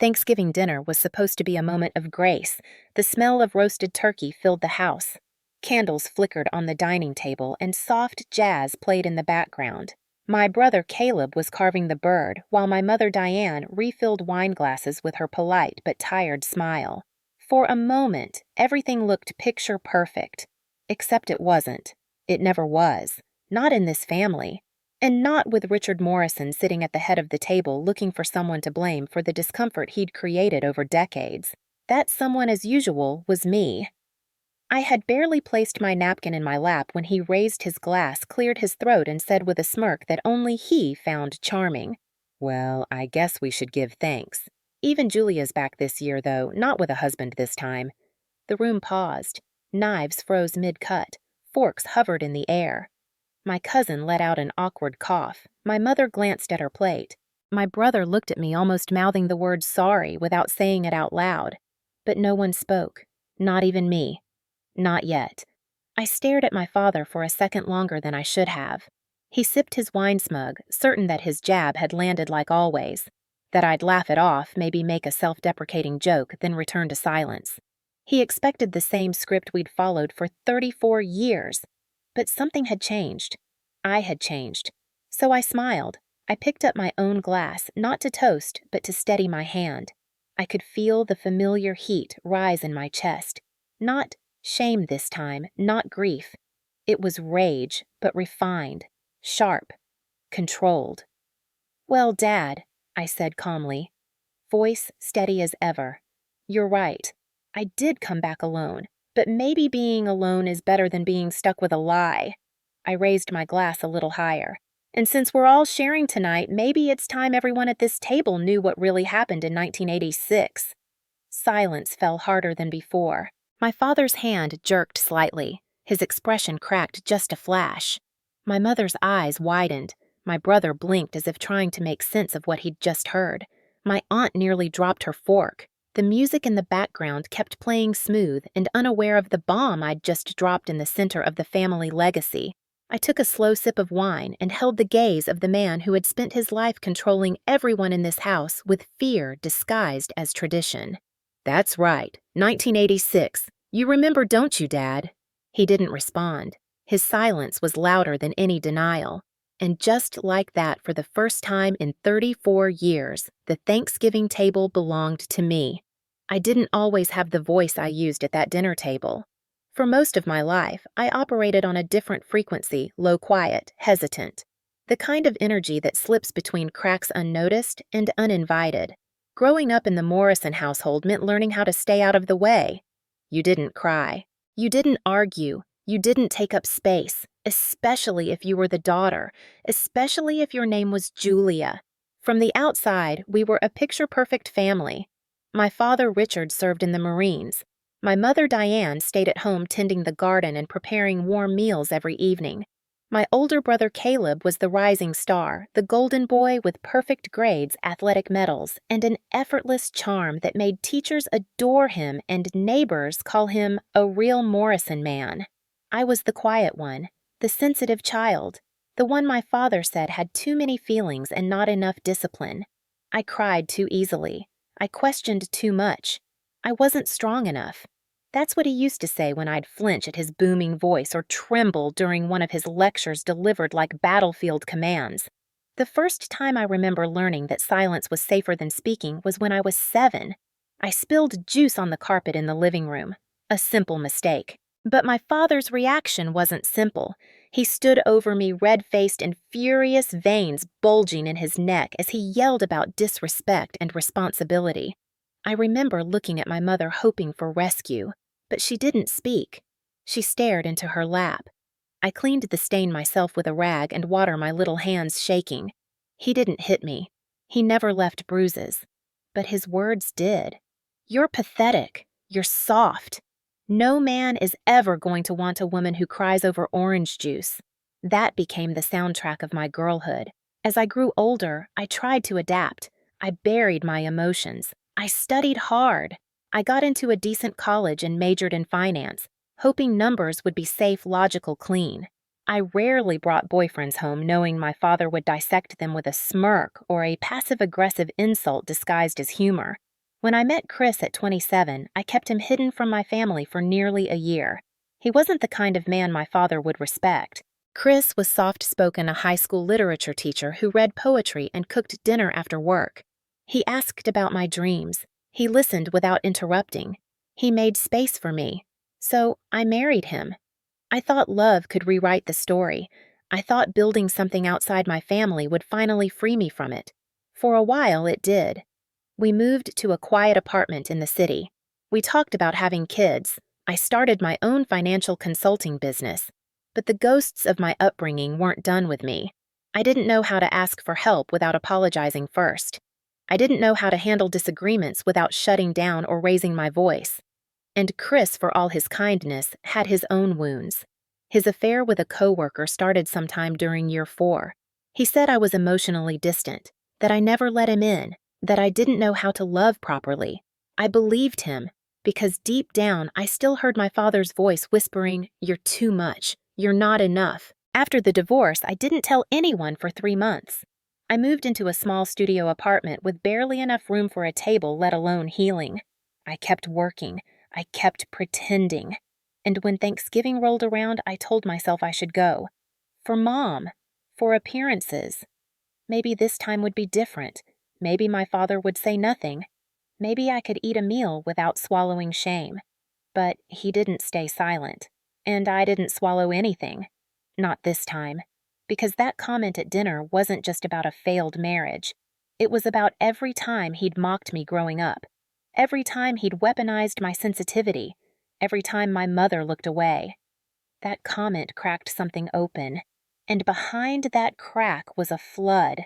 Thanksgiving dinner was supposed to be a moment of grace. The smell of roasted turkey filled the house. Candles flickered on the dining table and soft jazz played in the background. My brother Caleb was carving the bird, while my mother Diane refilled wine glasses with her polite but tired smile. For a moment, everything looked picture perfect. Except it wasn't. It never was. Not in this family. And not with Richard Morrison sitting at the head of the table looking for someone to blame for the discomfort he'd created over decades. That someone, as usual, was me. I had barely placed my napkin in my lap when he raised his glass, cleared his throat, and said with a smirk that only he found charming, "Well, I guess we should give thanks. Even Julia's back this year, though, not with a husband this time." The room paused. Knives froze mid-cut. Forks hovered in the air. My cousin let out an awkward cough. My mother glanced at her plate. My brother looked at me, almost mouthing the word sorry without saying it out loud. But no one spoke. Not even me. Not yet. I stared at my father for a second longer than I should have. He sipped his wine smug, certain that his jab had landed like always, that I'd laugh it off, maybe make a self-deprecating joke, then return to silence. He expected the same script we'd followed for 34 years. But something had changed. I had changed. So I smiled. I picked up my own glass, not to toast, but to steady my hand. I could feel the familiar heat rise in my chest. Not shame this time, not grief. It was rage, but refined, sharp, controlled. "Well, Dad," I said calmly, voice steady as ever. "You're right. I did come back alone. But maybe being alone is better than being stuck with a lie." I raised my glass a little higher. "And since we're all sharing tonight, maybe it's time everyone at this table knew what really happened in 1986. Silence fell harder than before. My father's hand jerked slightly. His expression cracked just a flash. My mother's eyes widened. My brother blinked as if trying to make sense of what he'd just heard. My aunt nearly dropped her fork. The music in the background kept playing smooth and unaware of the bomb I'd just dropped in the center of the family legacy. I took a slow sip of wine and held the gaze of the man who had spent his life controlling everyone in this house with fear disguised as tradition. "That's right, 1986. You remember, don't you, Dad?" He didn't respond. His silence was louder than any denial. And just like that, for the first time in 34 years, the Thanksgiving table belonged to me. I didn't always have the voice I used at that dinner table. For most of my life, I operated on a different frequency, low quiet, hesitant. The kind of energy that slips between cracks unnoticed and uninvited. Growing up in the Morrison household meant learning how to stay out of the way. You didn't cry. You didn't argue. You didn't take up space, especially if you were the daughter, especially if your name was Julia. From the outside, we were a picture-perfect family. My father, Richard, served in the Marines. My mother, Diane, stayed at home tending the garden and preparing warm meals every evening. My older brother, Caleb, was the rising star, the golden boy with perfect grades, athletic medals, and an effortless charm that made teachers adore him and neighbors call him a real Morrison man. I was the quiet one, the sensitive child, the one my father said had too many feelings and not enough discipline. I cried too easily. I questioned too much. I wasn't strong enough. That's what he used to say when I'd flinch at his booming voice or tremble during one of his lectures delivered like battlefield commands. The first time I remember learning that silence was safer than speaking was when I was 7. I spilled juice on the carpet in the living room. A simple mistake. But my father's reaction wasn't simple. He stood over me red-faced and furious, veins bulging in his neck as he yelled about disrespect and responsibility. I remember looking at my mother hoping for rescue, but she didn't speak. She stared into her lap. I cleaned the stain myself with a rag and water my little hands shaking. He didn't hit me. He never left bruises. But his words did. "You're pathetic. You're soft. No man is ever going to want a woman who cries over orange juice." That became the soundtrack of my girlhood. As I grew older, I tried to adapt. I buried my emotions. I studied hard. I got into a decent college and majored in finance, hoping numbers would be safe, logical, clean. I rarely brought boyfriends home knowing my father would dissect them with a smirk or a passive-aggressive insult disguised as humor. When I met Chris at 27, I kept him hidden from my family for nearly a year. He wasn't the kind of man my father would respect. Chris was soft-spoken, a high school literature teacher who read poetry and cooked dinner after work. He asked about my dreams. He listened without interrupting. He made space for me. So I married him. I thought love could rewrite the story. I thought building something outside my family would finally free me from it. For a while, it did. We moved to a quiet apartment in the city. We talked about having kids. I started my own financial consulting business. But the ghosts of my upbringing weren't done with me. I didn't know how to ask for help without apologizing first. I didn't know how to handle disagreements without shutting down or raising my voice. And Chris, for all his kindness, had his own wounds. His affair with a coworker started sometime during year 4. He said I was emotionally distant, that I never let him in, that I didn't know how to love properly. I believed him, because deep down I still heard my father's voice whispering, "You're too much. You're not enough." After the divorce, I didn't tell anyone for 3 months. I moved into a small studio apartment with barely enough room for a table, let alone healing. I kept working. I kept pretending. And when Thanksgiving rolled around, I told myself I should go. For Mom. For appearances. Maybe this time would be different. Maybe my father would say nothing. Maybe I could eat a meal without swallowing shame. But he didn't stay silent. And I didn't swallow anything. Not this time. Because that comment at dinner wasn't just about a failed marriage. It was about every time he'd mocked me growing up. Every time he'd weaponized my sensitivity. Every time my mother looked away. That comment cracked something open. And behind that crack was a flood.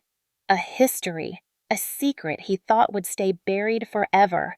A history. A secret he thought would stay buried forever.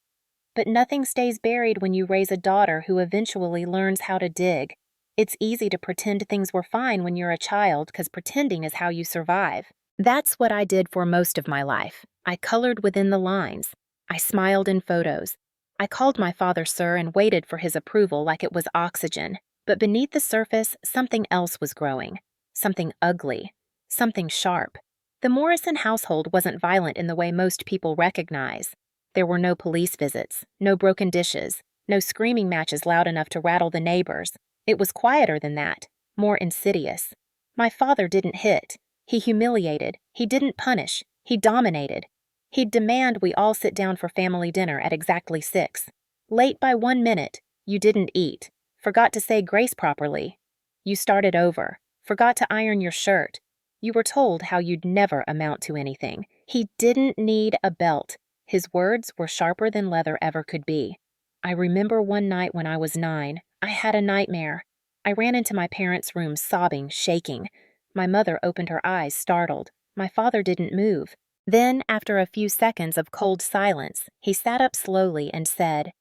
But nothing stays buried when you raise a daughter who eventually learns how to dig. It's easy to pretend things were fine when you're a child because pretending is how you survive. That's what I did for most of my life. I colored within the lines. I smiled in photos. I called my father sir and waited for his approval like it was oxygen. But beneath the surface, something else was growing. Something ugly. Something sharp. The Morrison household wasn't violent in the way most people recognize. There were no police visits, no broken dishes, no screaming matches loud enough to rattle the neighbors. It was quieter than that, more insidious. My father didn't hit. He humiliated. He didn't punish. He dominated. He'd demand we all sit down for family dinner at exactly 6. Late by 1 minute, you didn't eat. Forgot to say grace properly. You started over. Forgot to iron your shirt. You were told how you'd never amount to anything. He didn't need a belt. His words were sharper than leather ever could be. I remember one night when I was 9, I had a nightmare. I ran into my parents' room sobbing, shaking. My mother opened her eyes, startled. My father didn't move. Then, after a few seconds of cold silence, he sat up slowly and said,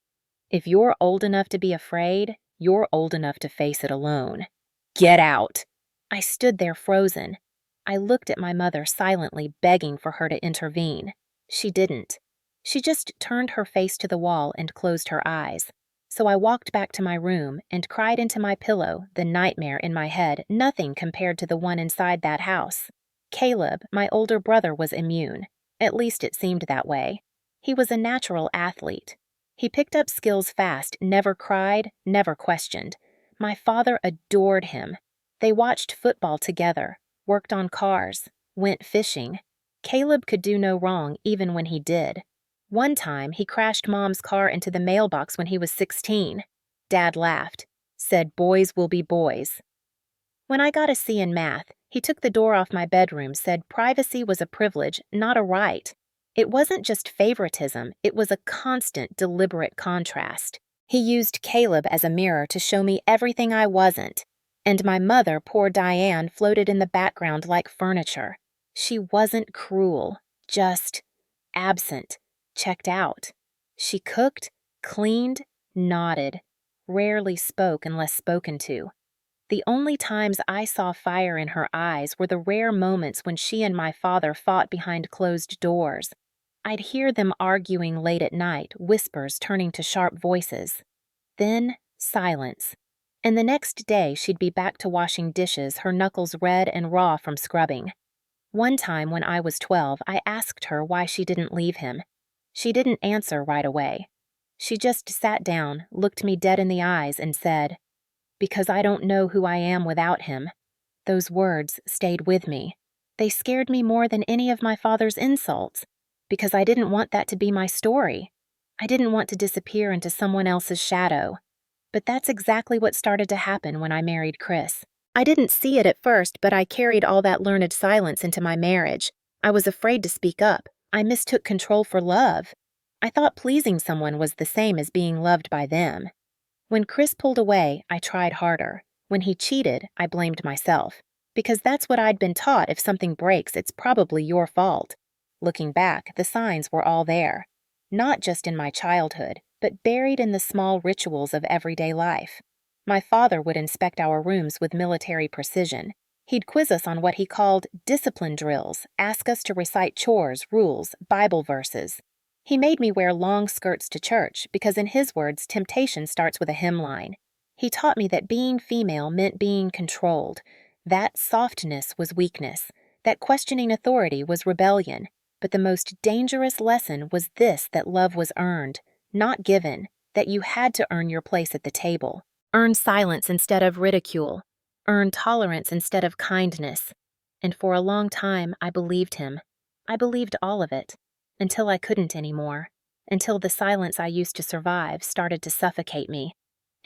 "If you're old enough to be afraid, you're old enough to face it alone. Get out." I stood there frozen. I looked at my mother silently, begging for her to intervene. She didn't. She just turned her face to the wall and closed her eyes. So I walked back to my room and cried into my pillow, the nightmare in my head, nothing compared to the one inside that house. Caleb, my older brother, was immune. At least it seemed that way. He was a natural athlete. He picked up skills fast, never cried, never questioned. My father adored him. They watched football together, worked on cars, went fishing. Caleb could do no wrong even when he did. One time, he crashed Mom's car into the mailbox when he was 16. Dad laughed, said boys will be boys. When I got a C in math, he took the door off my bedroom, said privacy was a privilege, not a right. It wasn't just favoritism, it was a constant, deliberate contrast. He used Caleb as a mirror to show me everything I wasn't. And my mother, poor Diane, floated in the background like furniture. She wasn't cruel, just absent. Checked out. She cooked, cleaned, nodded, rarely spoke unless spoken to. The only times I saw fire in her eyes were the rare moments when she and my father fought behind closed doors. I'd hear them arguing late at night, whispers turning to sharp voices. Then, silence. And the next day she'd be back to washing dishes, her knuckles red and raw from scrubbing. One time when I was 12, I asked her why she didn't leave him. She didn't answer right away. She just sat down, looked me dead in the eyes, and said, "Because I don't know who I am without him." Those words stayed with me. They scared me more than any of my father's insults, because I didn't want that to be my story. I didn't want to disappear into someone else's shadow. But that's exactly what started to happen when I married Chris. I didn't see it at first, but I carried all that learned silence into my marriage. I was afraid to speak up. I mistook control for love. I thought pleasing someone was the same as being loved by them. When Chris pulled away, I tried harder. When he cheated, I blamed myself. Because that's what I'd been taught: if something breaks, it's probably your fault. Looking back, the signs were all there. Not just in my childhood, but buried in the small rituals of everyday life. My father would inspect our rooms with military precision. He'd quiz us on what he called discipline drills, ask us to recite chores, rules, Bible verses. He made me wear long skirts to church because, in his words, temptation starts with a hymn line. He taught me that being female meant being controlled, that softness was weakness, that questioning authority was rebellion. But the most dangerous lesson was this: that love was earned, not given, that you had to earn your place at the table. Earn silence instead of ridicule. Earn tolerance instead of kindness. And for a long time, I believed him. I believed all of it. Until I couldn't anymore. Until the silence I used to survive started to suffocate me.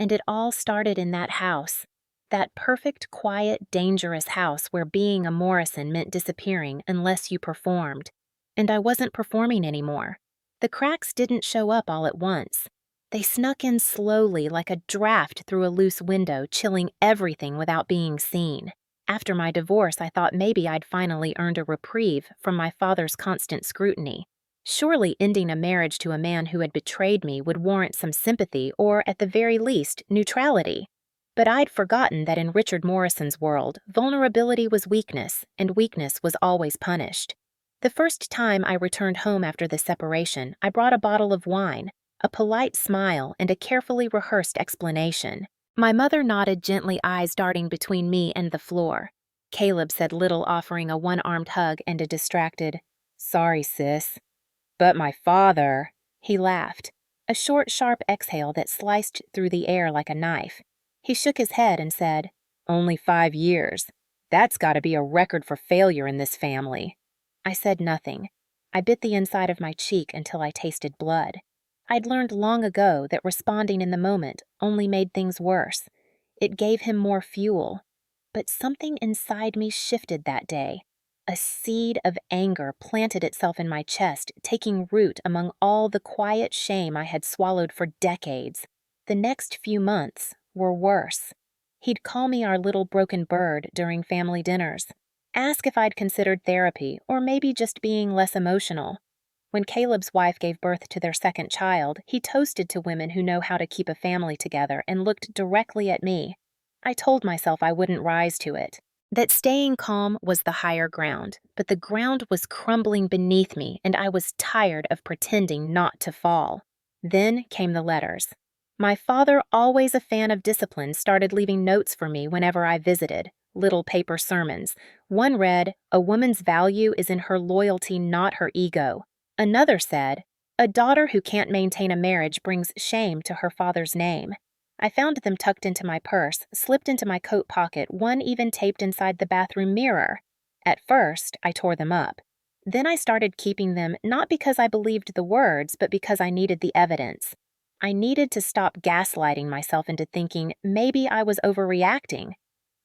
And it all started in that house. That perfect, quiet, dangerous house where being a Morrison meant disappearing unless you performed. And I wasn't performing anymore. The cracks didn't show up all at once. They snuck in slowly, like a draft through a loose window, chilling everything without being seen. After my divorce, I thought maybe I'd finally earned a reprieve from my father's constant scrutiny. Surely ending a marriage to a man who had betrayed me would warrant some sympathy or, at the very least, neutrality. But I'd forgotten that in Richard Morrison's world, vulnerability was weakness, and weakness was always punished. The first time I returned home after the separation, I brought a bottle of wine, a polite smile, and a carefully rehearsed explanation. My mother nodded gently, eyes darting between me and the floor. Caleb said little, offering a one-armed hug and a distracted, "Sorry, sis." "But my father," he laughed, a short, sharp exhale that sliced through the air like a knife. He shook his head and said, "Only 5 years. That's got to be a record for failure in this family." I said nothing. I bit the inside of my cheek until I tasted blood. I'd learned long ago that responding in the moment only made things worse. It gave him more fuel. But something inside me shifted that day. A seed of anger planted itself in my chest, taking root among all the quiet shame I had swallowed for decades. The next few months were worse. He'd call me our little broken bird during family dinners. Ask if I'd considered therapy, or maybe just being less emotional. When Caleb's wife gave birth to their second child, he toasted to women who know how to keep a family together and looked directly at me. I told myself I wouldn't rise to it, that staying calm was the higher ground, but the ground was crumbling beneath me, and I was tired of pretending not to fall. Then came the letters. My father, always a fan of discipline, started leaving notes for me whenever I visited, little paper sermons. One read, "A woman's value is in her loyalty, not her ego." Another said, "A daughter who can't maintain a marriage brings shame to her father's name." I found them tucked into my purse, slipped into my coat pocket, one even taped inside the bathroom mirror. At first, I tore them up. Then I started keeping them, not because I believed the words, but because I needed the evidence. I needed to stop gaslighting myself into thinking maybe I was overreacting.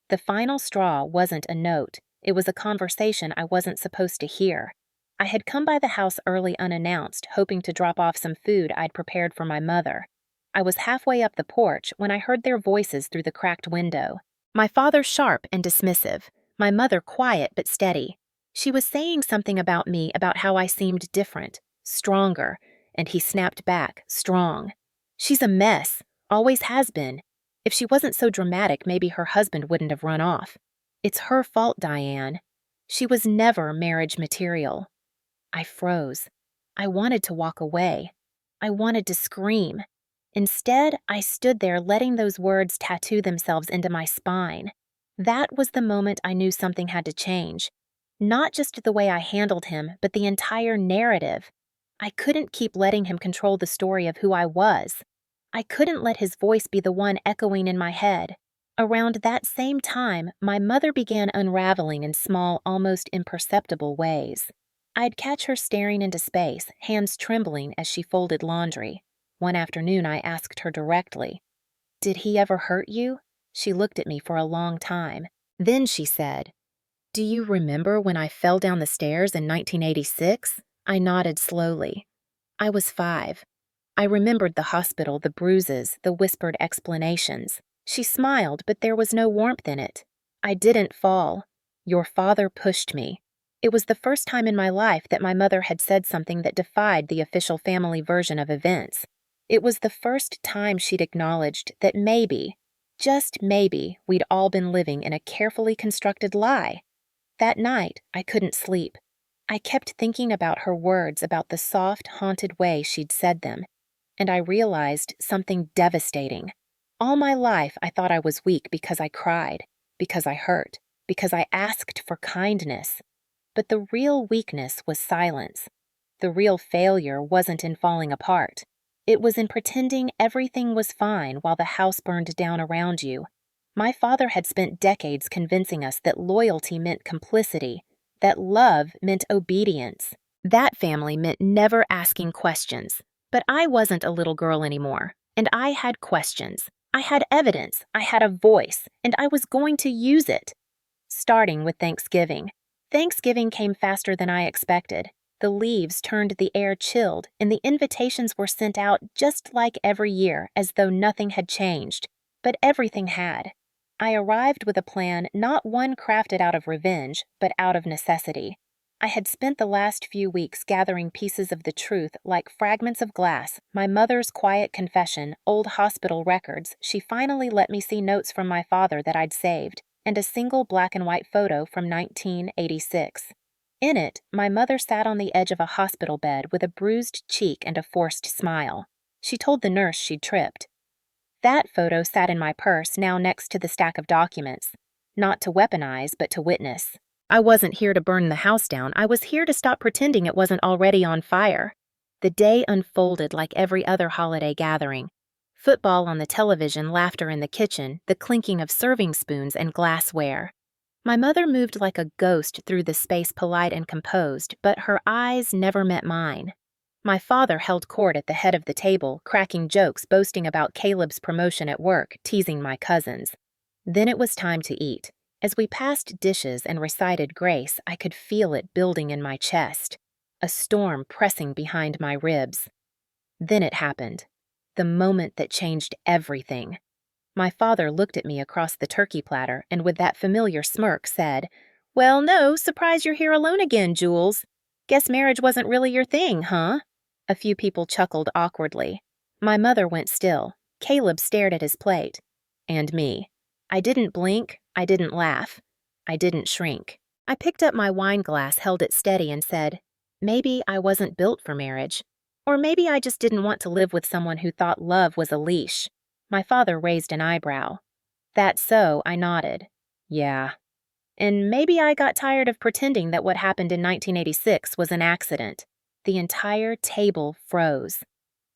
The final straw wasn't a note. It was a conversation I wasn't supposed to hear. I had come by the house early unannounced, hoping to drop off some food I'd prepared for my mother. I was halfway up the porch when I heard their voices through the cracked window. My father sharp and dismissive, my mother quiet but steady. She was saying something about me, about how I seemed different, stronger, and he snapped back, strong. "She's a mess, always has been. If she wasn't so dramatic, maybe her husband wouldn't have run off. It's her fault, Diane. She was never marriage material." I froze. I wanted to walk away. I wanted to scream. Instead, I stood there letting those words tattoo themselves into my spine. That was the moment I knew something had to change. Not just the way I handled him, but the entire narrative. I couldn't keep letting him control the story of who I was. I couldn't let his voice be the one echoing in my head. Around that same time, my mother began unraveling in small, almost imperceptible ways. I'd catch her staring into space, hands trembling as she folded laundry. One afternoon, I asked her directly, "Did he ever hurt you?" She looked at me for a long time. Then she said, "Do you remember when I fell down the stairs in 1986? I nodded slowly. I was 5. I remembered the hospital, the bruises, the whispered explanations. She smiled, but there was no warmth in it. "I didn't fall. Your father pushed me." It was the first time in my life that my mother had said something that defied the official family version of events. It was the first time she'd acknowledged that maybe, just maybe, we'd all been living in a carefully constructed lie. That night, I couldn't sleep. I kept thinking about her words, about the soft, haunted way she'd said them, and I realized something devastating. All my life, I thought I was weak because I cried, because I hurt, because I asked for kindness. But the real weakness was silence. The real failure wasn't in falling apart. It was in pretending everything was fine while the house burned down around you. My father had spent decades convincing us that loyalty meant complicity, that love meant obedience. That family meant never asking questions. But I wasn't a little girl anymore, and I had questions. I had evidence, I had a voice, and I was going to use it. Starting with Thanksgiving. Thanksgiving came faster than I expected. The leaves turned the air chilled, and the invitations were sent out just like every year, as though nothing had changed. But everything had. I arrived with a plan, not one crafted out of revenge, but out of necessity. I had spent the last few weeks gathering pieces of the truth like fragments of glass, my mother's quiet confession, old hospital records. She finally let me see notes from my father that I'd saved, and a single black and white photo from 1986. In it, my mother sat on the edge of a hospital bed with a bruised cheek and a forced smile. She told the nurse she'd tripped. That photo sat in my purse, now next to the stack of documents. Not to weaponize, but to witness. I wasn't here to burn the house down. I was here to stop pretending it wasn't already on fire. The day unfolded like every other holiday gathering. Football on the television, laughter in the kitchen, the clinking of serving spoons and glassware. My mother moved like a ghost through the space, polite and composed, but her eyes never met mine. My father held court at the head of the table, cracking jokes, boasting about Caleb's promotion at work, teasing my cousins. Then it was time to eat. As we passed dishes and recited grace, I could feel it building in my chest, a storm pressing behind my ribs. Then it happened, the moment that changed everything. My father looked at me across the turkey platter and with that familiar smirk said, "Well, no, surprised you're here alone again, Jules. Guess marriage wasn't really your thing, huh?" A few people chuckled awkwardly. My mother went still. Caleb stared at his plate. And me. I didn't blink. I didn't laugh. I didn't shrink. I picked up my wine glass, held it steady, and said, "Maybe I wasn't built for marriage. Or maybe I just didn't want to live with someone who thought love was a leash." My father raised an eyebrow. "That so?" I nodded. "Yeah. And maybe I got tired of pretending that what happened in 1986 was an accident." The entire table froze.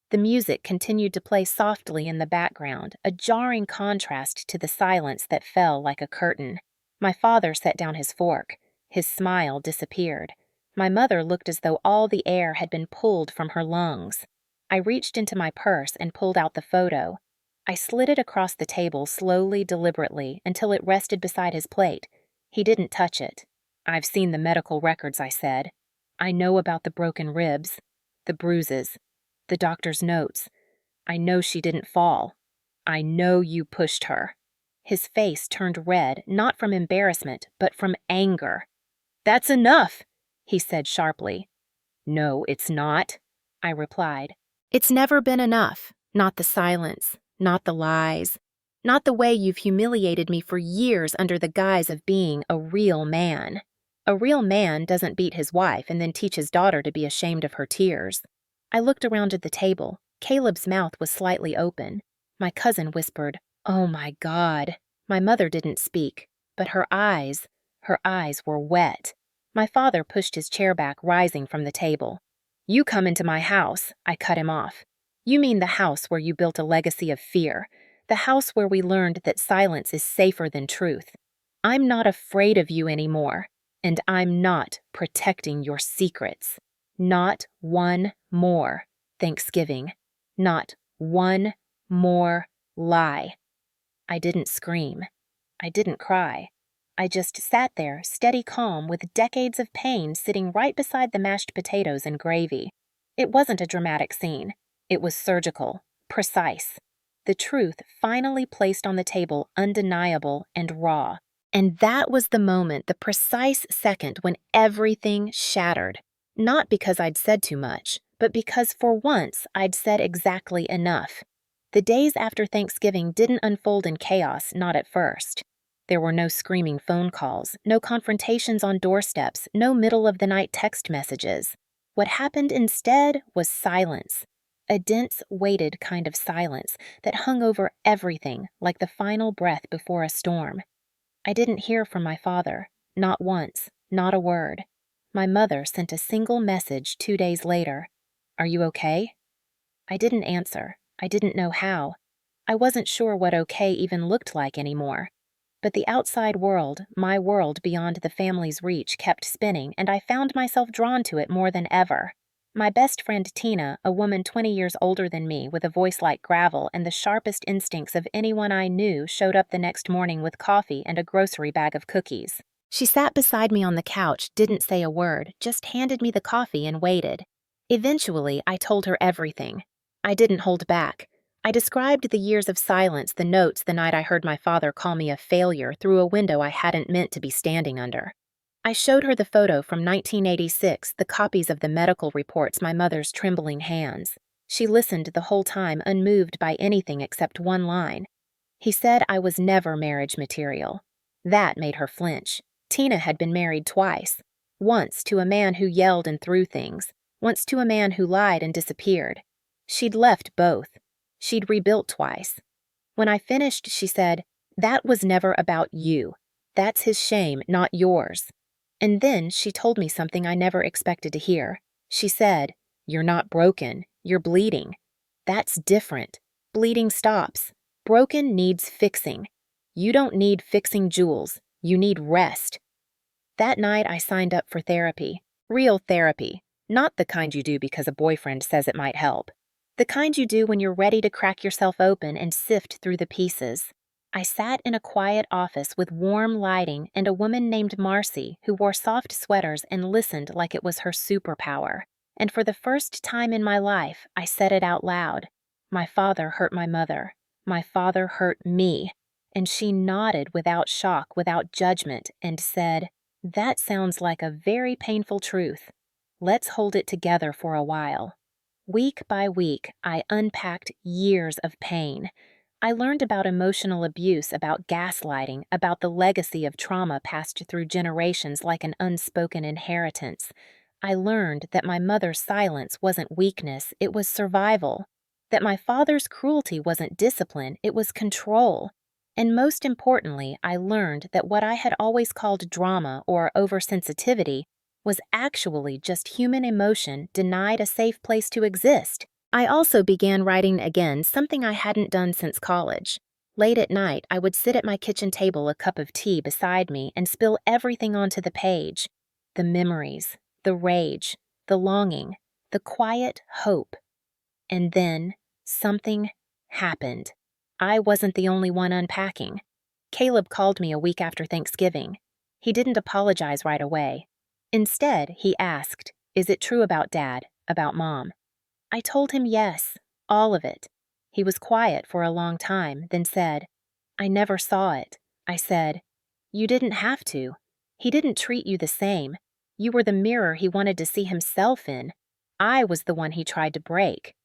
The music continued to play softly in the background, a jarring contrast to the silence that fell like a curtain. My father set down his fork. His smile disappeared. My mother looked as though all the air had been pulled from her lungs. I reached into my purse and pulled out the photo. I slid it across the table slowly, deliberately, until it rested beside his plate. He didn't touch it. "I've seen the medical records," I said. "I know about the broken ribs, the bruises, the doctor's notes. I know she didn't fall. I know you pushed her." His face turned red, not from embarrassment, but from anger. "That's enough," he said sharply. "No, it's not," I replied. "It's never been enough. Not the silence, not the lies, not the way you've humiliated me for years under the guise of being a real man. A real man doesn't beat his wife and then teach his daughter to be ashamed of her tears." I looked around at the table. Caleb's mouth was slightly open. My cousin whispered, "Oh my God." My mother didn't speak, but her eyes were wet. My father pushed his chair back, rising from the table. "You come into my house," I cut him off. "You mean the house where you built a legacy of fear, the house where we learned that silence is safer than truth. I'm not afraid of you anymore, and I'm not protecting your secrets. Not one more Thanksgiving. Not one more lie." I didn't scream. I didn't cry. I just sat there, steady calm, with decades of pain sitting right beside the mashed potatoes and gravy. It wasn't a dramatic scene. It was surgical, precise. The truth finally placed on the table, undeniable and raw. And that was the moment, the precise second when everything shattered. Not because I'd said too much, but because for once I'd said exactly enough. The days after Thanksgiving didn't unfold in chaos, not at first. There were no screaming phone calls, no confrontations on doorsteps, no middle-of-the-night text messages. What happened instead was silence. A dense, weighted kind of silence that hung over everything like the final breath before a storm. I didn't hear from my father, not once, not a word. My mother sent a single message 2 days later. "Are you okay?" I didn't answer. I didn't know how. I wasn't sure what okay even looked like anymore. But the outside world, my world beyond the family's reach, kept spinning, and I found myself drawn to it more than ever. My best friend Tina, a woman 20 years older than me with a voice like gravel and the sharpest instincts of anyone I knew, showed up the next morning with coffee and a grocery bag of cookies. She sat beside me on the couch, didn't say a word, just handed me the coffee and waited. Eventually, I told her everything. I didn't hold back. I described the years of silence, the notes the night I heard my father call me a failure through a window I hadn't meant to be standing under. I showed her the photo from 1986, the copies of the medical reports, my mother's trembling hands. She listened the whole time, unmoved by anything except one line. "He said I was never marriage material." That made her flinch. Tina had been married twice. Once to a man who yelled and threw things. Once to a man who lied and disappeared. She'd left both. She'd rebuilt twice. When I finished, she said, "That was never about you. That's his shame, not yours." And then she told me something I never expected to hear. She said, "You're not broken, you're bleeding. That's different. Bleeding stops. Broken needs fixing. You don't need fixing, Jules. You need rest." That night I signed up for therapy. Real therapy. Not the kind you do because a boyfriend says it might help. The kind you do when you're ready to crack yourself open and sift through the pieces. I sat in a quiet office with warm lighting and a woman named Marcy who wore soft sweaters and listened like it was her superpower. And for the first time in my life, I said it out loud. My father hurt my mother. My father hurt me. And she nodded without shock, without judgment, and said, "That sounds like a very painful truth. Let's hold it together for a while." Week by week, I unpacked years of pain. I learned about emotional abuse, about gaslighting, about the legacy of trauma passed through generations like an unspoken inheritance. I learned that my mother's silence wasn't weakness, it was survival. That my father's cruelty wasn't discipline, it was control. And most importantly, I learned that what I had always called drama or oversensitivity was actually just human emotion denied a safe place to exist. I also began writing again, something I hadn't done since college. Late at night, I would sit at my kitchen table, a cup of tea beside me, and spill everything onto the page. The memories, the rage, the longing, the quiet hope. And then something happened. I wasn't the only one unpacking. Caleb called me a week after Thanksgiving. He didn't apologize right away. Instead, he asked, "Is it true about Dad, about Mom?" I told him yes, all of it. He was quiet for a long time, then said, "I never saw it." I said, "You didn't have to. He didn't treat you the same. You were the mirror he wanted to see himself in. I was the one he tried to break."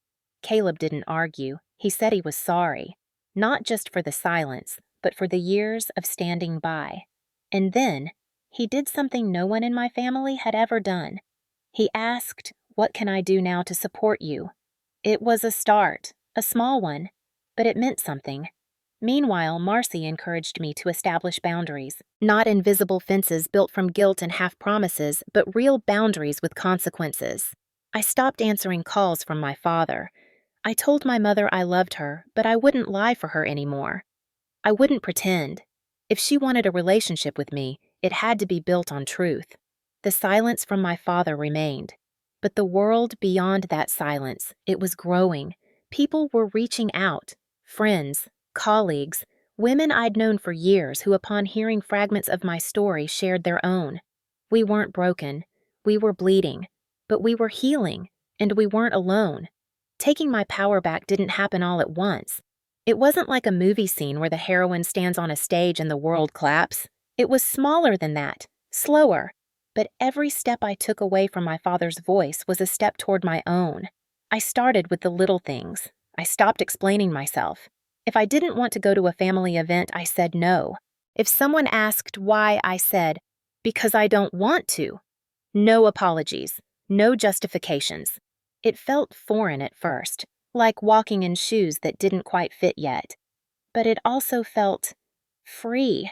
Caleb didn't argue. He said he was sorry, not just for the silence, but for the years of standing by. And then, he did something no one in my family had ever done. He asked, "What can I do now to support you?" It was a start, a small one, but it meant something. Meanwhile, Marcy encouraged me to establish boundaries, not invisible fences built from guilt and half-promises, but real boundaries with consequences. I stopped answering calls from my father. I told my mother I loved her, but I wouldn't lie for her anymore. I wouldn't pretend. If she wanted a relationship with me, it had to be built on truth. The silence from my father remained. But the world beyond that silence, it was growing. People were reaching out. Friends, colleagues, women I'd known for years who, upon hearing fragments of my story, shared their own. We weren't broken. We were bleeding. But we were healing, and we weren't alone. Taking my power back didn't happen all at once. It wasn't like a movie scene where the heroine stands on a stage and the world claps. It was smaller than that, slower. But every step I took away from my father's voice was a step toward my own. I started with the little things. I stopped explaining myself. If I didn't want to go to a family event, I said no. If someone asked why, I said, because I don't want to. No apologies, no justifications. It felt foreign at first, like walking in shoes that didn't quite fit yet. But it also felt free.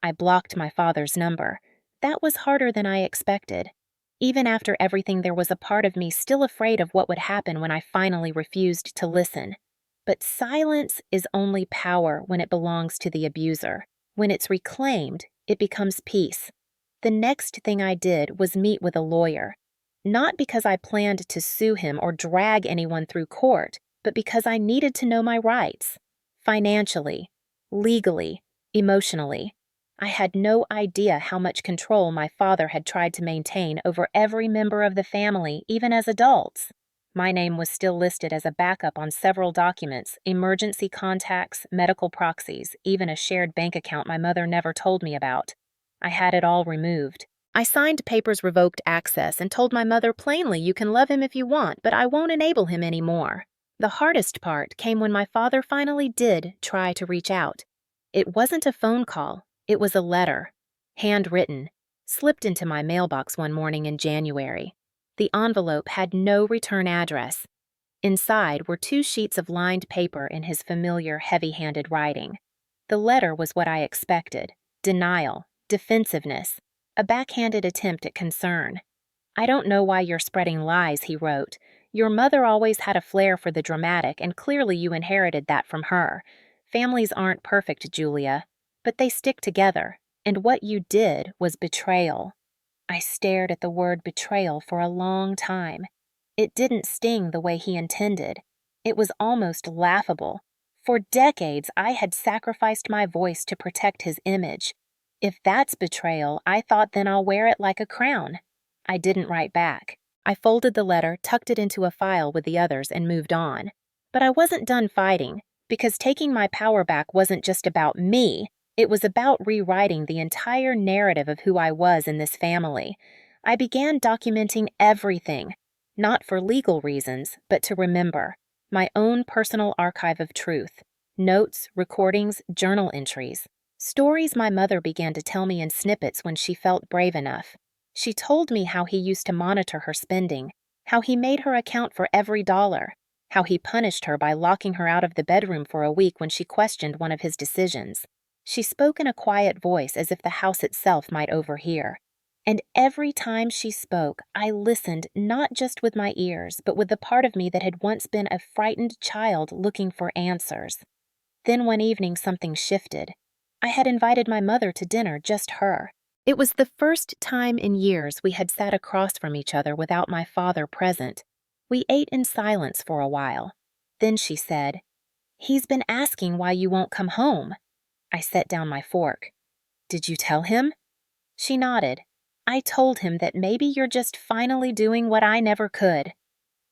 I blocked my father's number. That was harder than I expected. Even after everything, there was a part of me still afraid of what would happen when I finally refused to listen. But silence is only power when it belongs to the abuser. When it's reclaimed, it becomes peace. The next thing I did was meet with a lawyer. Not because I planned to sue him or drag anyone through court, but because I needed to know my rights. Financially, legally, emotionally. I had no idea how much control my father had tried to maintain over every member of the family, even as adults. My name was still listed as a backup on several documents, emergency contacts, medical proxies, even a shared bank account my mother never told me about. I had it all removed. I signed papers revoked access and told my mother plainly, you can love him if you want, but I won't enable him anymore. The hardest part came when my father finally did try to reach out. It wasn't a phone call. It was a letter, handwritten, slipped into my mailbox one morning in January. The envelope had no return address. Inside were 2 sheets of lined paper in his familiar, heavy-handed writing. The letter was what I expected: denial, defensiveness, a backhanded attempt at concern. I don't know why you're spreading lies, he wrote. Your mother always had a flair for the dramatic, and clearly you inherited that from her. Families aren't perfect, Julia, but they stick together, and what you did was betrayal. I stared at the word betrayal for a long time. It didn't sting the way he intended. It was almost laughable. For decades, I had sacrificed my voice to protect his image. If that's betrayal, I thought, then I'll wear it like a crown. I didn't write back. I folded the letter, tucked it into a file with the others, and moved on. But I wasn't done fighting, because taking my power back wasn't just about me. It was about rewriting the entire narrative of who I was in this family. I began documenting everything, not for legal reasons, but to remember. My own personal archive of truth. Notes, recordings, journal entries. Stories my mother began to tell me in snippets when she felt brave enough. She told me how he used to monitor her spending, how he made her account for every dollar, how he punished her by locking her out of the bedroom for a week when she questioned one of his decisions. She spoke in a quiet voice as if the house itself might overhear. And every time she spoke, I listened not just with my ears, but with the part of me that had once been a frightened child looking for answers. Then one evening something shifted. I had invited my mother to dinner, just her. It was the first time in years we had sat across from each other without my father present. We ate in silence for a while. Then she said, "He's been asking why you won't come home." I set down my fork. "Did you tell him?" She nodded. "I told him that maybe you're just finally doing what I never could."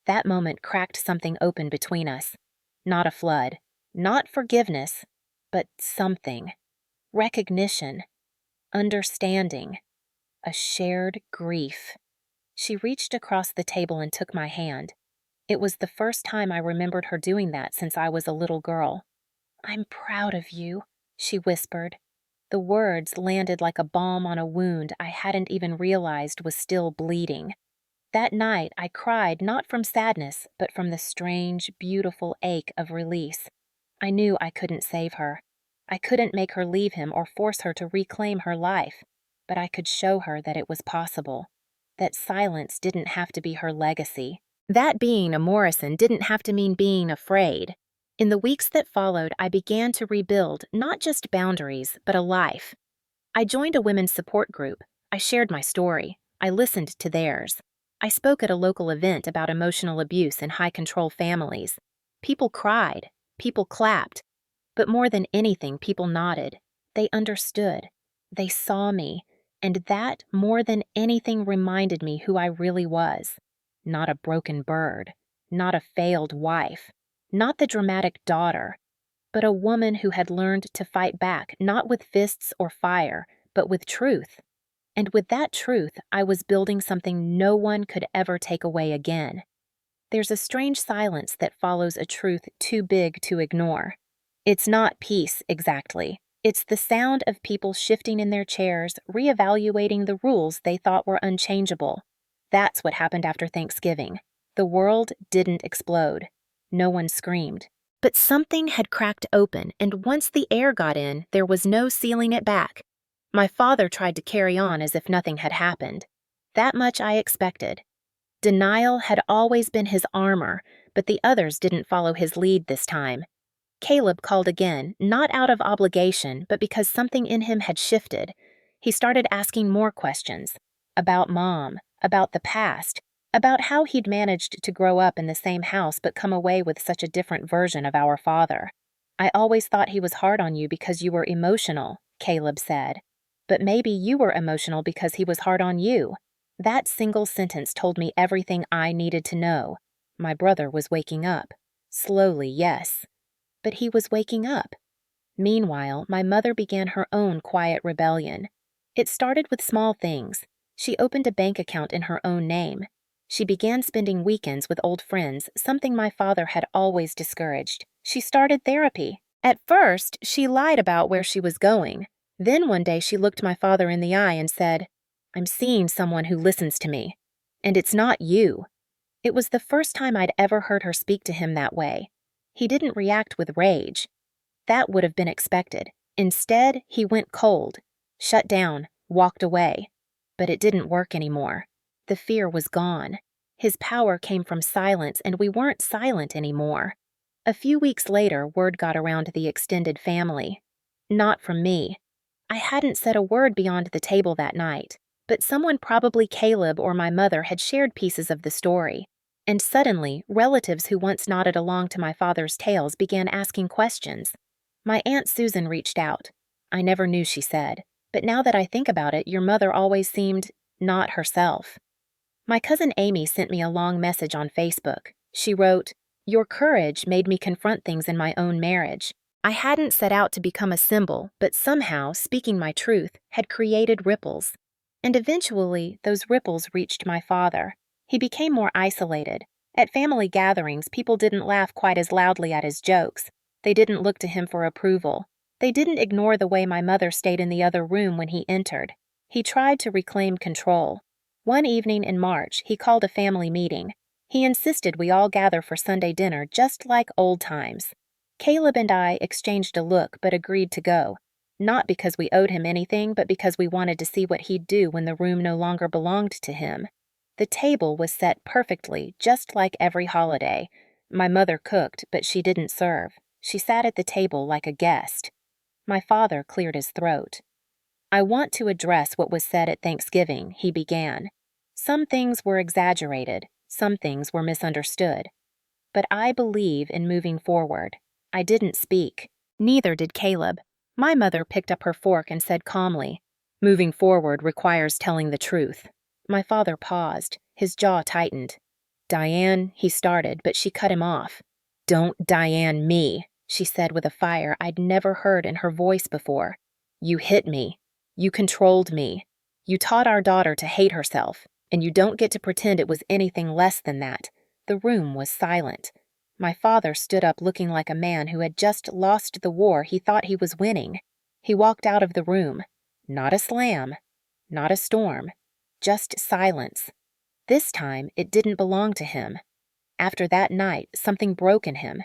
That moment cracked something open between us. Not a flood, not forgiveness, but something. Recognition. Understanding. A shared grief. She reached across the table and took my hand. It was the first time I remembered her doing that since I was a little girl. "I'm proud of you," she whispered. The words landed like a balm on a wound I hadn't even realized was still bleeding. That night I cried not from sadness, but from the strange, beautiful ache of release. I knew I couldn't save her. I couldn't make her leave him or force her to reclaim her life, but I could show her that it was possible, that silence didn't have to be her legacy. That being a Morrison didn't have to mean being afraid. In the weeks that followed, I began to rebuild not just boundaries, but a life. I joined a women's support group. I shared my story. I listened to theirs. I spoke at a local event about emotional abuse in high-control families. People cried. People clapped. But more than anything, people nodded. They understood. They saw me. And that, more than anything, reminded me who I really was. Not a broken bird. Not a failed wife. Not the dramatic daughter. But a woman who had learned to fight back, not with fists or fire, but with truth. And with that truth, I was building something no one could ever take away again. There's a strange silence that follows a truth too big to ignore. It's not peace, exactly. It's the sound of people shifting in their chairs, reevaluating the rules they thought were unchangeable. That's what happened after Thanksgiving. The world didn't explode. No one screamed. But something had cracked open, and once the air got in, there was no sealing it back. My father tried to carry on as if nothing had happened. That much I expected. Denial had always been his armor, but the others didn't follow his lead this time. Caleb called again, not out of obligation, but because something in him had shifted. He started asking more questions. About Mom, about the past, about how he'd managed to grow up in the same house but come away with such a different version of our father. I always thought he was hard on you because you were emotional, Caleb said. But maybe you were emotional because he was hard on you. That single sentence told me everything I needed to know. My brother was waking up. Slowly, yes. But he was waking up. Meanwhile, my mother began her own quiet rebellion. It started with small things. She opened a bank account in her own name. She began spending weekends with old friends, something my father had always discouraged. She started therapy. At first, she lied about where she was going. Then one day she looked my father in the eye and said, "I'm seeing someone who listens to me. And it's not you." It was the first time I'd ever heard her speak to him that way. He didn't react with rage. That would have been expected. Instead, he went cold, shut down, walked away. But it didn't work anymore. The fear was gone. His power came from silence, and we weren't silent anymore. A few weeks later, word got around the extended family. Not from me. I hadn't said a word beyond the table that night, but someone, probably Caleb or my mother, had shared pieces of the story. And suddenly, relatives who once nodded along to my father's tales began asking questions. My Aunt Susan reached out. "I never knew," she said, "but now that I think about it, your mother always seemed not herself." My cousin Amy sent me a long message on Facebook. She wrote, "Your courage made me confront things in my own marriage. I hadn't set out to become a symbol, but somehow, speaking my truth, had created ripples. And eventually, those ripples reached my father. He became more isolated. At family gatherings, people didn't laugh quite as loudly at his jokes. They didn't look to him for approval. They didn't ignore the way my mother stayed in the other room when he entered. He tried to reclaim control. One evening in March, he called a family meeting. He insisted we all gather for Sunday dinner just like old times. Caleb and I exchanged a look but agreed to go. Not because we owed him anything, but because we wanted to see what he'd do when the room no longer belonged to him. The table was set perfectly, just like every holiday. My mother cooked, but she didn't serve. She sat at the table like a guest. My father cleared his throat. "I want to address what was said at Thanksgiving," he began. "Some things were exaggerated, some things were misunderstood. But I believe in moving forward." I didn't speak. Neither did Caleb. My mother picked up her fork and said calmly, "Moving forward requires telling the truth." My father paused. His jaw tightened. "Diane," he started, but she cut him off. "Don't Diane me," she said with a fire I'd never heard in her voice before. "You hit me. You controlled me. You taught our daughter to hate herself, and you don't get to pretend it was anything less than that." The room was silent. My father stood up looking like a man who had just lost the war he thought he was winning. He walked out of the room. Not a slam. Not a storm. Just silence. This time, it didn't belong to him. After that night, something broke in him.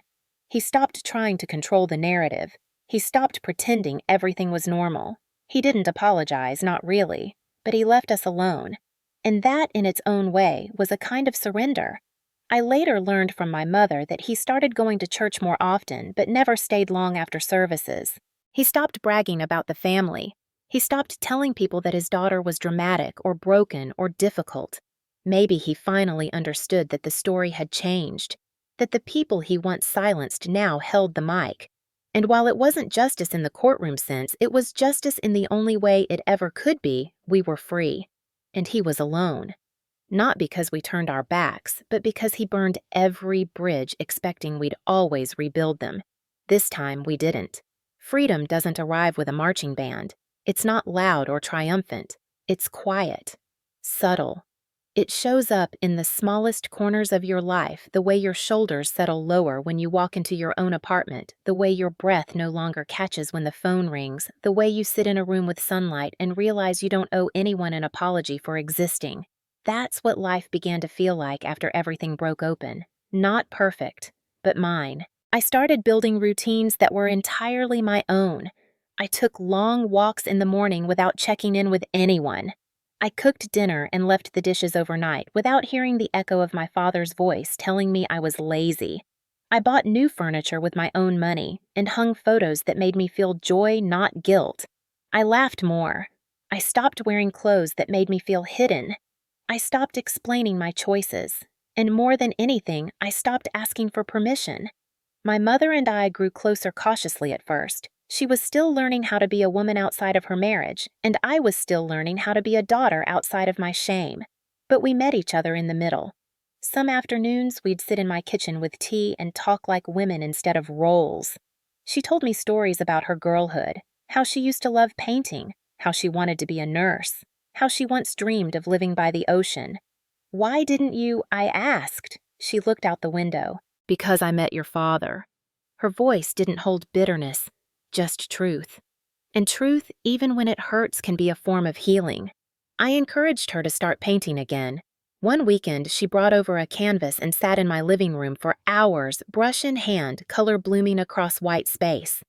He stopped trying to control the narrative. He stopped pretending everything was normal. He didn't apologize, not really, but he left us alone. And that, in its own way, was a kind of surrender. I later learned from my mother that he started going to church more often but never stayed long after services. He stopped bragging about the family. He stopped telling people that his daughter was dramatic or broken or difficult. Maybe he finally understood that the story had changed, that the people he once silenced now held the mic. And while it wasn't justice in the courtroom sense, it was justice in the only way it ever could be. We were free. And he was alone. Not because we turned our backs, but because he burned every bridge expecting we'd always rebuild them. This time we didn't. Freedom doesn't arrive with a marching band. It's not loud or triumphant. It's quiet, subtle. It shows up in the smallest corners of your life, the way your shoulders settle lower when you walk into your own apartment, the way your breath no longer catches when the phone rings, the way you sit in a room with sunlight and realize you don't owe anyone an apology for existing. That's what life began to feel like after everything broke open. Not perfect, but mine. I started building routines that were entirely my own. I took long walks in the morning without checking in with anyone. I cooked dinner and left the dishes overnight without hearing the echo of my father's voice telling me I was lazy. I bought new furniture with my own money and hung photos that made me feel joy, not guilt. I laughed more. I stopped wearing clothes that made me feel hidden. I stopped explaining my choices. And more than anything, I stopped asking for permission. My mother and I grew closer cautiously at first. She was still learning how to be a woman outside of her marriage, and I was still learning how to be a daughter outside of my shame. But we met each other in the middle. Some afternoons, we'd sit in my kitchen with tea and talk like women instead of roles. She told me stories about her girlhood, how she used to love painting, how she wanted to be a nurse, how she once dreamed of living by the ocean. "Why didn't you?" I asked. She looked out the window. "Because I met your father." Her voice didn't hold bitterness, just truth. And truth, even when it hurts, can be a form of healing. I encouraged her to start painting again. One weekend, she brought over a canvas and sat in my living room for hours, brush in hand, color blooming across white space.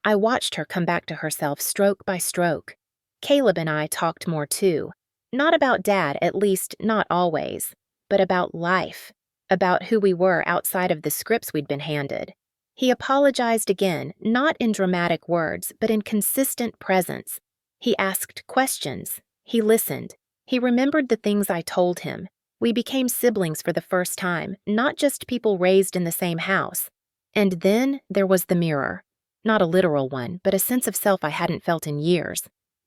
I watched her come back to herself stroke by stroke. Caleb and I talked more too. Not about Dad, at least not always, but about life, about who we were outside of the scripts we'd been handed. He apologized again, not in dramatic words, but in consistent presence. He asked questions. He listened. He remembered the things I told him. We became siblings for the first time, not just people raised in the same house. And then there was the mirror. Not a literal one, but a sense of self I hadn't felt in years.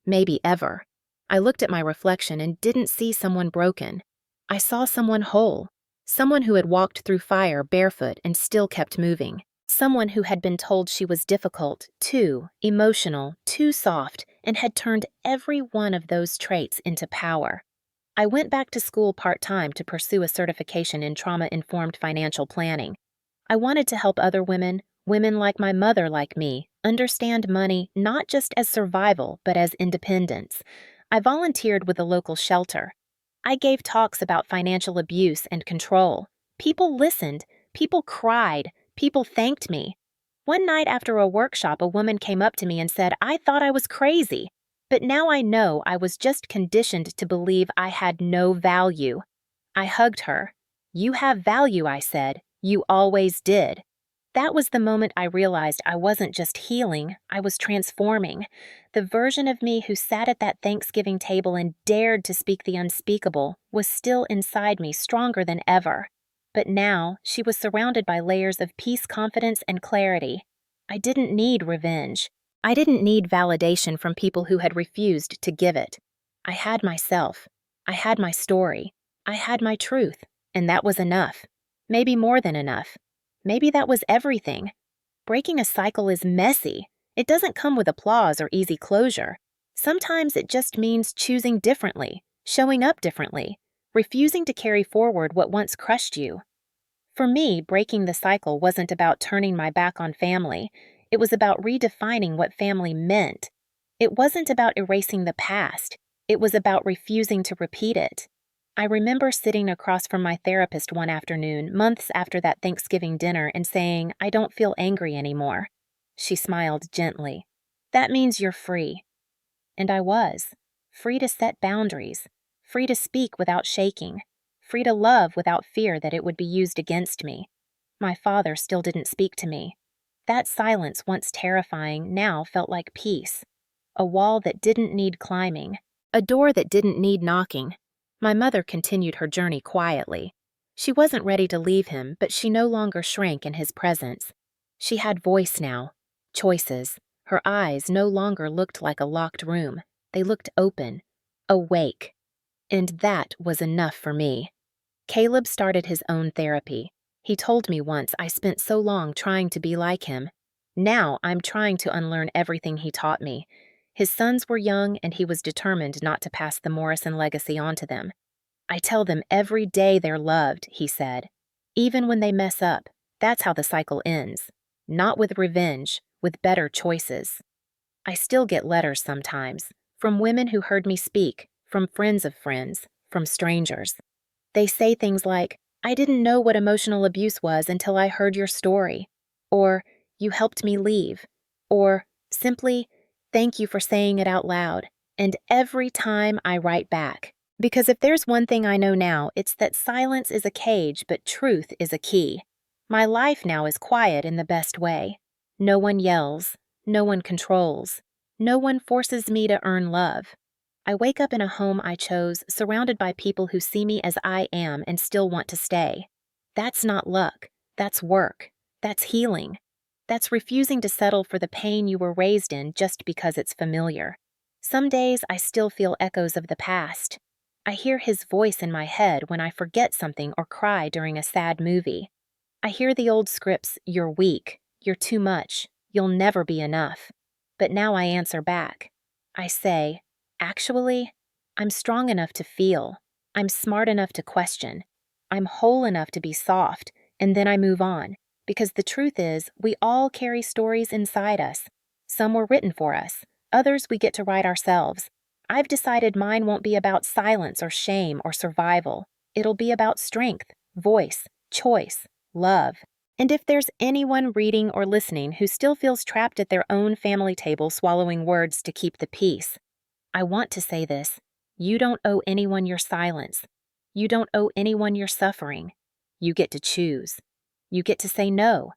Maybe ever. I looked at my reflection and didn't see someone broken. I saw someone whole. Someone who had walked through fire barefoot and still kept moving. Someone who had been told she was difficult, too emotional, too soft, and had turned every one of those traits into power. I went back to school part-time to pursue a certification in trauma-informed financial planning. I wanted to help other women, women like my mother like me, understand money not just as survival but as independence. I volunteered with a local shelter. I gave talks about financial abuse and control. People listened. People cried. People thanked me. One night after a workshop, a woman came up to me and said, "I thought I was crazy. But now I know I was just conditioned to believe I had no value." I hugged her. "You have value," I said. "You always did." That was the moment I realized I wasn't just healing, I was transforming. The version of me who sat at that Thanksgiving table and dared to speak the unspeakable was still inside me, stronger than ever. But now, she was surrounded by layers of peace, confidence, and clarity. I didn't need revenge. I didn't need validation from people who had refused to give it. I had myself. I had my story. I had my truth. And that was enough. Maybe more than enough. Maybe that was everything. Breaking a cycle is messy. It doesn't come with applause or easy closure. Sometimes it just means choosing differently, showing up differently, refusing to carry forward what once crushed you. For me, breaking the cycle wasn't about turning my back on family. It was about redefining what family meant. It wasn't about erasing the past. It was about refusing to repeat it. I remember sitting across from my therapist one afternoon, months after that Thanksgiving dinner, and saying, "I don't feel angry anymore." She smiled gently. "That means you're free." And I was. Free to set boundaries. Free to speak without shaking. free to love without fear that it would be used against me. My father still didn't speak to me. That silence, once terrifying, now felt like peace. A wall that didn't need climbing. A door that didn't need knocking. My mother continued her journey quietly. She wasn't ready to leave him, but she no longer shrank in his presence. She had voice now. Choices. Her eyes no longer looked like a locked room. They looked open. Awake. And that was enough for me. Caleb started his own therapy. He told me once I spent so long trying to be like him. Now I'm trying to unlearn everything he taught me. His sons were young, and he was determined not to pass the Morrison legacy on to them. I tell them every day they're loved, he said. Even when they mess up, that's how the cycle ends. Not with revenge, with better choices. I still get letters sometimes, from women who heard me speak, from friends of friends, from strangers. They say things like, I didn't know what emotional abuse was until I heard your story. Or, you helped me leave. Or, simply, thank you for saying it out loud. And every time I write back. Because if there's one thing I know now, it's that silence is a cage, but truth is a key. My life now is quiet in the best way. No one yells. No one controls. No one forces me to earn love. I wake up in a home I chose, surrounded by people who see me as I am and still want to stay. That's not luck. That's work. That's healing. That's refusing to settle for the pain you were raised in just because it's familiar. Some days I still feel echoes of the past. I hear his voice in my head when I forget something or cry during a sad movie. I hear the old scripts, you're weak, you're too much, you'll never be enough. But now I answer back. I say, actually, I'm strong enough to feel. I'm smart enough to question. I'm whole enough to be soft, and then I move on. Because the truth is, we all carry stories inside us. Some were written for us. Others we get to write ourselves. I've decided mine won't be about silence or shame or survival. It'll be about strength, voice, choice, love. And if there's anyone reading or listening who still feels trapped at their own family table swallowing words to keep the peace, I want to say this. You don't owe anyone your silence. You don't owe anyone your suffering. You get to choose. You get to say no.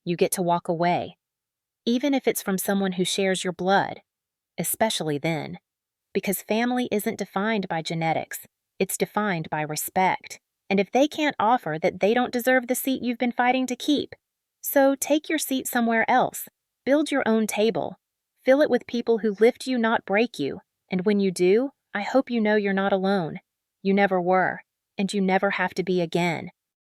You get to walk away. Even if it's from someone who shares your blood. Especially then. Because family isn't defined by genetics. It's defined by respect. And if they can't offer that, they don't deserve the seat you've been fighting to keep. So take your seat somewhere else. Build your own table. Fill it with people who lift you, not break you. And when you do, I hope you know you're not alone. You never were. And you never have to be again.